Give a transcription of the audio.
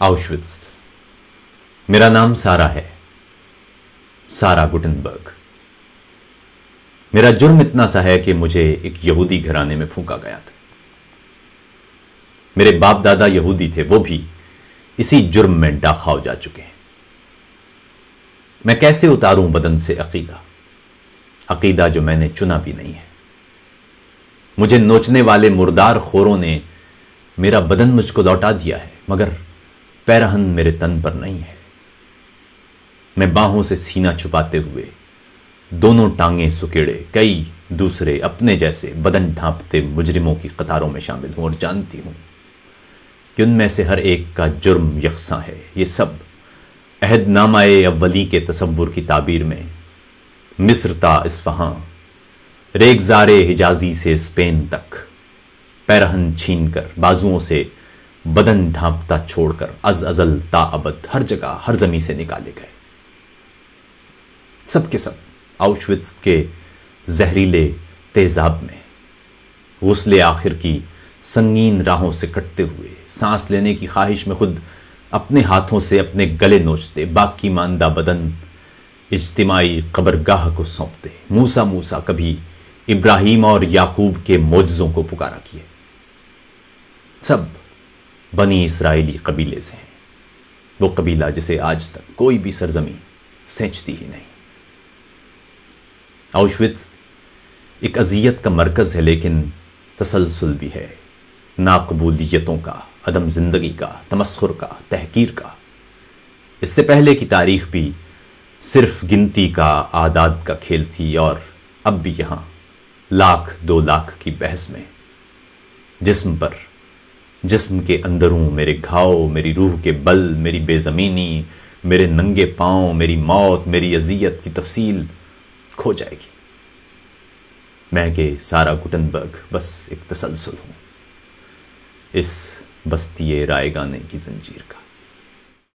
आउशविट्ज़। मेरा नाम सारा है, सारा गुटनबर्ग। मेरा जुर्म इतना सा है कि मुझे एक यहूदी घराने में फूंका गया था। मेरे बाप दादा यहूदी थे, वो भी इसी जुर्म में डाखाव जा चुके हैं। मैं कैसे उतारूं बदन से अकीदा, अकीदा जो मैंने चुना भी नहीं है। मुझे नोचने वाले मुर्दार खोरों ने मेरा बदन मुझको लौटा दिया है, मगर पैरहन मेरे तन पर नहीं है। मैं बाहों से सीना छुपाते हुए दोनों टांगें सुकेड़े कई दूसरे अपने जैसे बदन ढांपते मुजरिमों की कतारों में शामिल हूं और जानती हूं कि उनमें से हर एक का जुर्म यकसां है। ये सब अहदनामाए अव्वली के तसव्वुर की ताबीर में मिस्र ता इस्फहां, रेगजारे हिजाजी से स्पेन तक पैरहन छीनकर बाजुओं से बदन ढांपता छोड़कर अज अजल ता अबद हर जगह हर जमी से निकाले गए। सब के सब आउशविट्ज़ के जहरीले तेजाब में गुस्ले आखिर की संगीन राहों से कटते हुए सांस लेने की ख्वाहिश में खुद अपने हाथों से अपने गले नोचते, बाकी मानदा बदन इज्तिमाई कब्रगाह को सौंपते। मूसा मूसा कभी इब्राहिम और याकूब के मोजज़ों को पुकारा किए। सब बनी इसराइली कबीले से हैं, वो कबीला जिसे आज तक कोई भी सरजमी सेंचती ही नहीं। आउशविट्ज़ एक अजियत का मरकज़ है, लेकिन तसलसल भी है, नाकबूलियतों का, अदम ज़िंदगी का, तमस्खुर का, तहकीर का। इससे पहले की तारीख भी सिर्फ गिनती का, आदाद का खेल थी, और अब भी यहाँ लाख 2 लाख की बहस में जिस्म पर, जिस्म के अंदरों मेरे घाव, मेरी रूह के बल, मेरी बेज़मीनी, मेरे नंगे पांव, मेरी मौत, मेरी अजियत की तफसील खो जाएगी। मैं कि सारा गुटनबर्ग बस एक तसलसल हूं इस बस्ती रायगाने की जंजीर का।